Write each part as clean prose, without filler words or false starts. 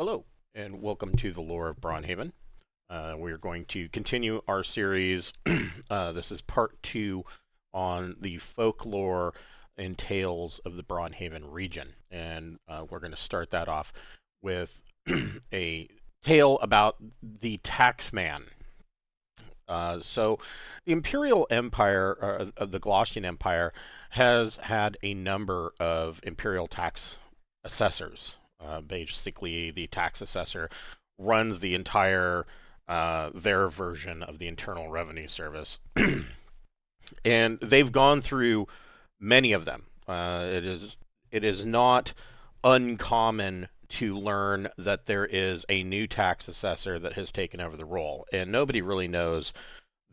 Hello, and welcome to the Lore of Braunhaven. We're going to continue our series. This is part 2 on the folklore and tales of the Braunhaven region. And we're going to start that off with a tale about the Taxman. So, the Imperial Empire, of the Galatian Empire, has had a number of imperial tax assessors. Basically, the tax assessor runs the entire their version of the Internal Revenue Service, and they've gone through many of them. It is not uncommon to learn that there is a new tax assessor that has taken over the role, and nobody really knows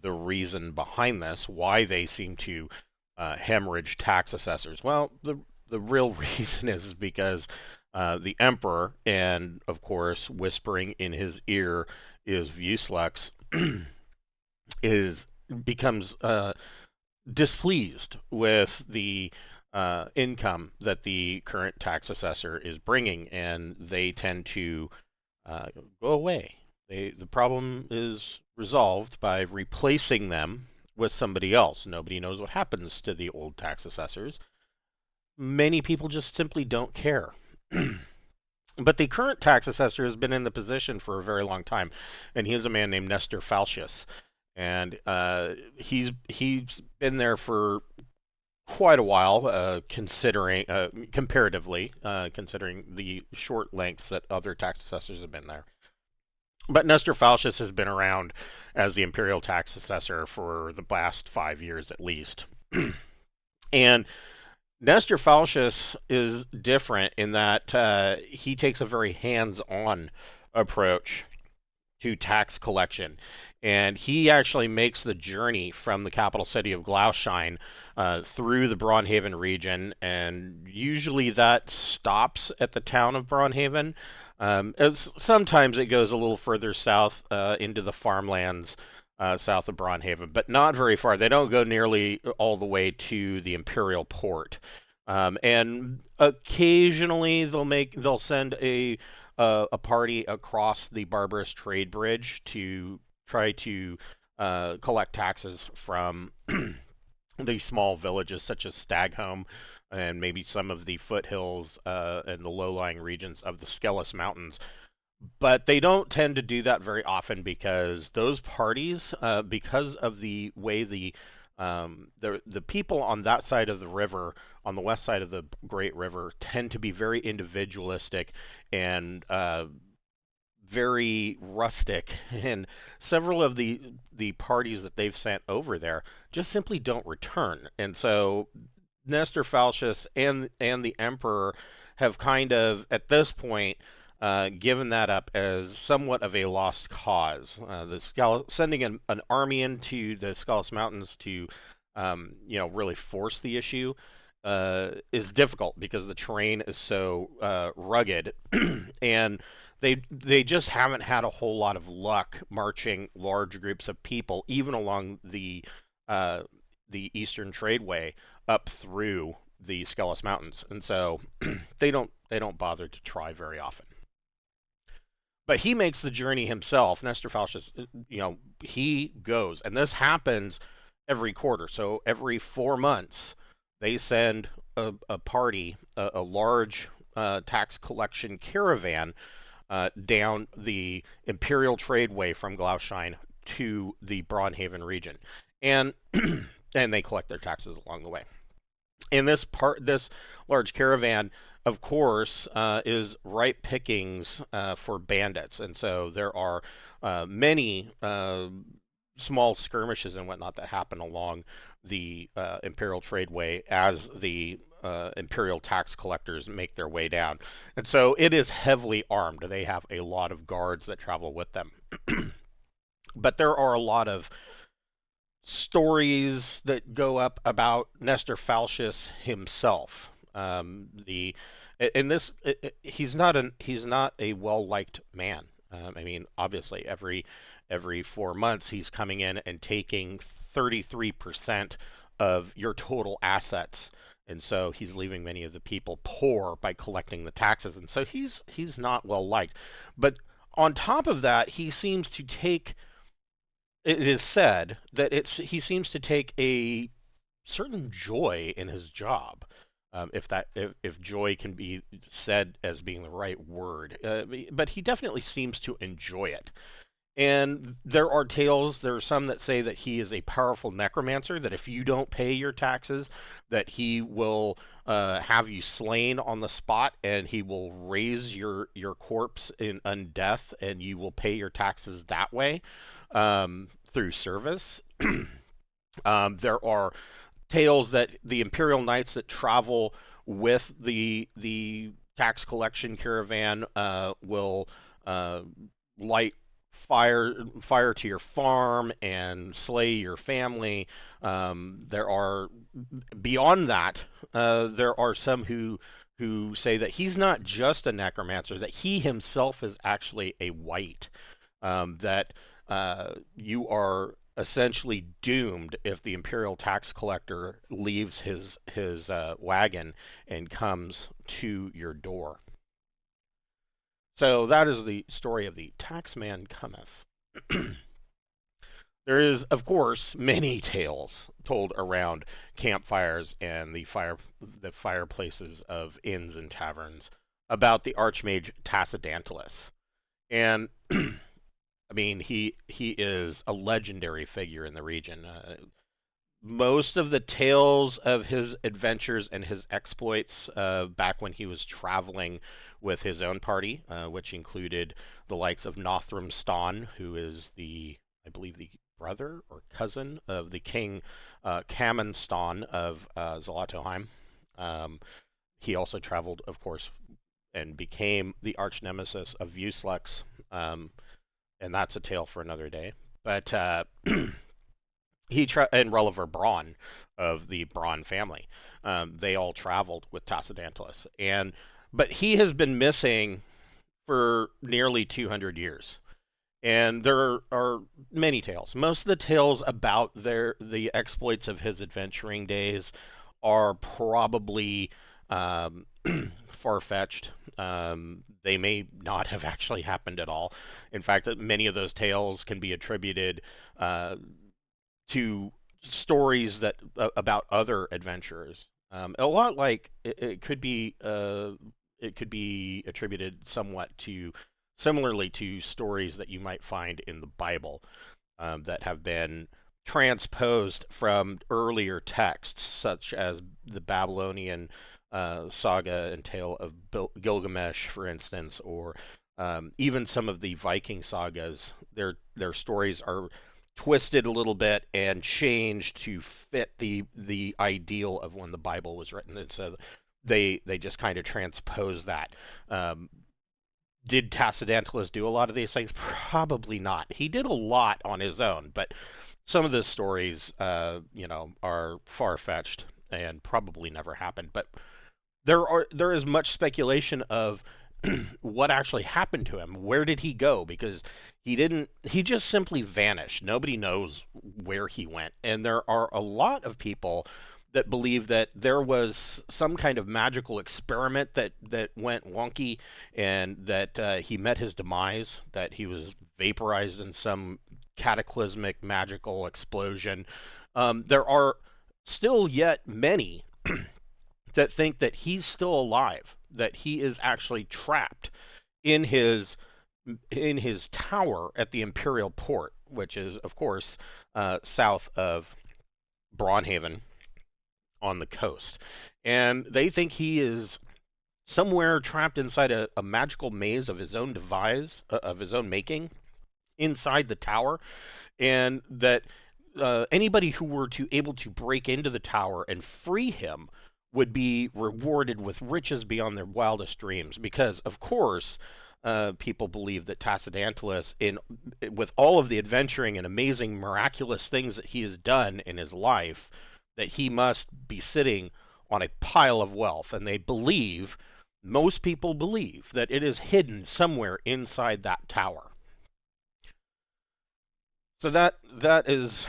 the reason behind this, why they seem to hemorrhage tax assessors. Well, the real reason is because the emperor, and of course, whispering in his ear is Vuslux, is becomes displeased with the income that the current tax assessor is bringing, and they tend to go away. The problem is resolved by replacing them with somebody else. Nobody knows what happens to the old tax assessors. Many people just simply don't care. But the current tax assessor has been in the position for a very long time, and he is a man named Nestor Falcius, and he's been there for quite a while, considering comparatively, considering the short lengths that other tax assessors have been there. But Nestor Falcius has been around as the imperial tax assessor for the last 5 years at least. And Nestor Falcius is different in that he takes a very hands-on approach to tax collection. And he actually makes the journey from the capital city of Glauschein through the Braunhaven region, and usually that stops at the town of Braunhaven. Sometimes it goes a little further south into the farmlands south of Braunhaven, but not very far. They don't go nearly all the way to the Imperial port. And occasionally they'll send a party across the Barbarous Trade Bridge to try to collect taxes from the small villages such as Stagholm and maybe some of the foothills and the low-lying regions of the Skellis Mountains. But they don't tend to do that very often because those parties, because of the way the people on that side of the river, on the west side of the Great River, tend to be very individualistic and very rustic, and several of the parties that they've sent over there just simply don't return. And so Nestor Falcius and the Emperor have kind of, at this point, given that up as somewhat of a lost cause. Sending an army into the Skellis Mountains to, really force the issue is difficult because the terrain is so rugged, and they just haven't had a whole lot of luck marching large groups of people, even along the Eastern Tradeway up through the Skellis Mountains, and so they don't bother to try very often. But he makes the journey himself. Nestor Falcius, he goes, and this happens every quarter. So every 4 months, they send a party, a large tax collection caravan down the Imperial Tradeway from Glauschein to the Braunhaven region, and and they collect their taxes along the way. And this large caravan, of course, is ripe pickings for bandits, and so there are many small skirmishes and whatnot that happen along the Imperial Tradeway as the Imperial tax collectors make their way down. And so it is heavily armed. They have a lot of guards that travel with them. But there are a lot of stories that go up about Nestor Falcius himself. The in this he's not a well liked man. I mean, obviously, every 4 months he's coming in and taking 33% of your total assets and so he's leaving many of the people poor by collecting the taxes, and so he's not well liked. But on top of that, he seems to take. It is said that he seems to take a certain joy in his job. If joy can be said as being the right word, but he definitely seems to enjoy it. And there are some that say that he is a powerful necromancer, that if you don't pay your taxes, that he will have you slain on the spot, and he will raise your corpse in undeath, and you will pay your taxes that way through service. There are tales that the Imperial Knights that travel with the tax collection caravan will light fire to your farm and slay your family. There are beyond that. There are some who say that he's not just a necromancer; that he himself is actually a wight. That you are essentially doomed if the imperial tax collector leaves his wagon and comes to your door. So that is the story of the taxman cometh. There is, of course, many tales told around campfires and the fireplaces of inns and taverns about the archmage Tacidantilus. And I mean, he is a legendary figure in the region. Most of the tales of his adventures and his exploits back when he was traveling with his own party, which included the likes of Nothram Ston, who is I believe, the brother or cousin of the king Kamen Ston of Zlatoheim. He also traveled, of course, and became the arch nemesis of Vuslux, and that's a tale for another day. But and Reliver Braun of the Braun family. They all traveled with Tacidantilus, but he has been missing for nearly 200 years. And there are many tales. Most of the tales about the exploits of his adventuring days are probably far fetched. They may not have actually happened at all. In fact, many of those tales can be attributed to stories that about other adventurers. A lot like it could be attributed somewhat to similarly to stories that you might find in the Bible that have been transposed from earlier texts, such as the Babylonian saga and tale of Gilgamesh, for instance, or even some of the Viking sagas. Their stories are twisted a little bit and changed to fit the ideal of when the Bible was written, and so they just kind of transpose that. Did Tacidantilus do a lot of these things? Probably not. He did a lot on his own, but some of the stories, are far fetched and probably never happened. But there is much speculation of what actually happened to him. Where did he go? Because he just simply vanished. Nobody knows where he went. And there are a lot of people that believe that there was some kind of magical experiment that went wonky, and that he met his demise, that he was vaporized in some cataclysmic magical explosion. There are still yet many that think that he's still alive, that he is actually trapped in his tower at the Imperial Port, which is, of course, south of Braunhaven on the coast. And they think he is somewhere trapped inside a magical maze of his own of his own making, inside the tower, and that anybody who were to able to break into the tower and free him would be rewarded with riches beyond their wildest dreams. Because, of course, people believe that Tacidantilus, with all of the adventuring and amazing, miraculous things that he has done in his life, that he must be sitting on a pile of wealth. And most people believe, that it is hidden somewhere inside that tower. So that is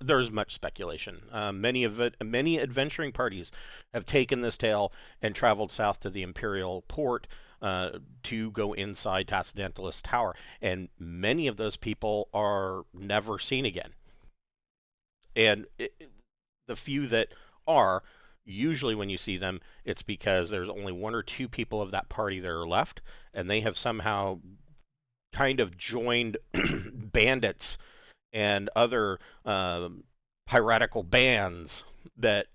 There's much speculation. Many adventuring parties have taken this tale and traveled south to the Imperial Port to go inside Tassadentalis Tower, and many of those people are never seen again. And the few that are, usually when you see them, it's because there's only one or two people of that party that are left, and they have somehow kind of joined bandits and other piratical bands that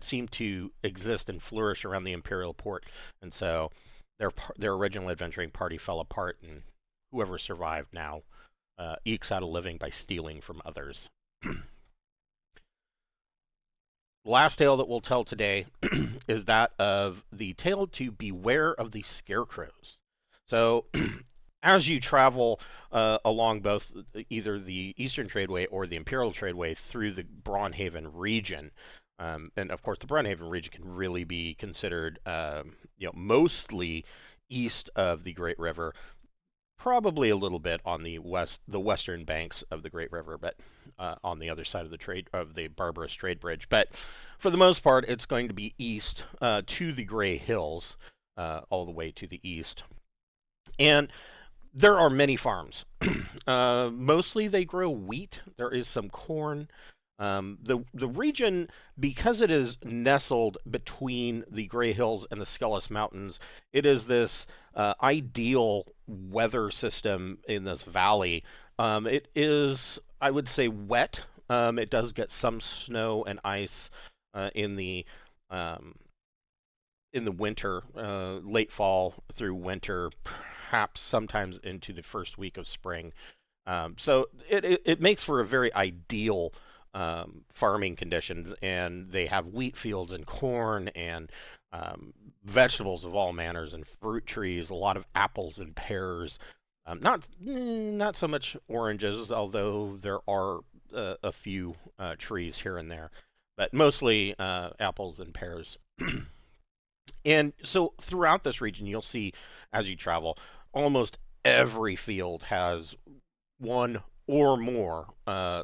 seem to exist and flourish around the Imperial Port, and so their original adventuring party fell apart, and whoever survived now ekes out a living by stealing from others. Last tale that we'll tell today is that of the tale to beware of the scarecrows. So, as you travel along both either the Eastern Tradeway or the Imperial Tradeway through the Braunhaven region, and of course the Braunhaven region can really be considered, mostly east of the Great River, probably a little bit on the western banks of the Great River, but on the other side of the Barbarous Trade Bridge. But for the most part, it's going to be east to the Grey Hills, all the way to the east. And there are many farms. Mostly they grow wheat. There is some corn. The region, because it is nestled between the Grey Hills and the Skellis Mountains, it is this ideal weather system in this valley. It is, I would say, wet. It does get some snow and ice in the winter, late fall through winter, perhaps sometimes into the first week of spring. So it makes for a very ideal farming conditions, and they have wheat fields and corn and vegetables of all manners and fruit trees, a lot of apples and pears. Not so much oranges, although there are a few trees here and there, but mostly apples and pears. And so throughout this region, you'll see as you travel, almost every field has one or more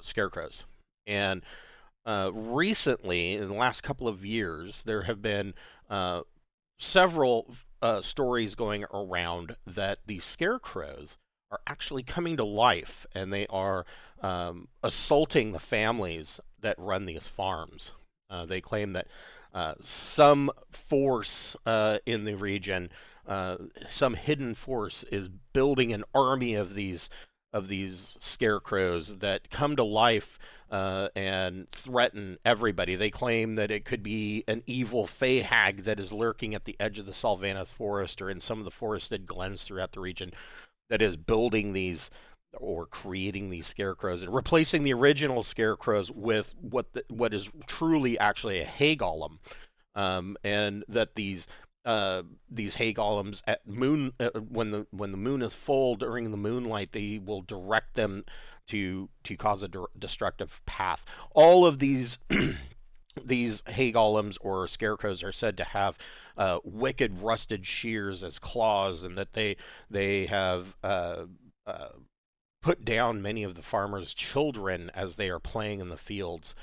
scarecrows. And recently, in the last couple of years, there have been several stories going around that the scarecrows are actually coming to life, and they are assaulting the families that run these farms. They claim that some force in the region, some hidden force, is building an army of these scarecrows that come to life and threaten everybody. They claim that it could be an evil fey hag that is lurking at the edge of the Salvanus forest or in some of the forested glens throughout the region that is building these or creating these scarecrows and replacing the original scarecrows with what is truly actually a hay golem, and that these hay golems at moon when the moon is full during the moonlight, they will direct them to cause a destructive path. All of these these hay golems or scarecrows are said to have wicked rusted shears as claws, and that they have put down many of the farmers' children as they are playing in the fields,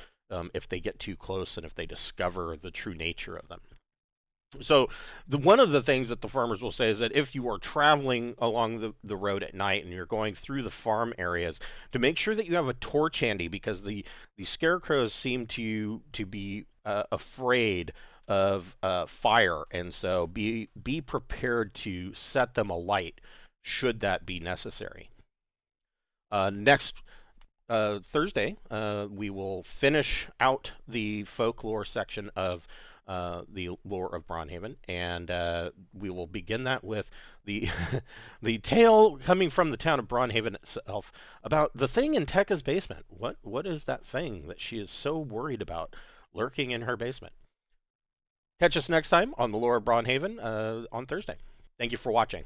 if they get too close and if they discover the true nature of them. So one of the things that the farmers will say is that if you are traveling along the road at night and you're going through the farm areas, to make sure that you have a torch handy, because the scarecrows seem to be afraid of fire, and so be prepared to set them alight should that be necessary. Next Thursday, we will finish out the folklore section of the lore of Braunhaven, and we will begin that with the the tale coming from the town of Braunhaven itself about the thing in Tekka's basement. What is that thing that she is so worried about lurking in her basement? Catch us next time on the lore of Braunhaven on Thursday. Thank you for watching.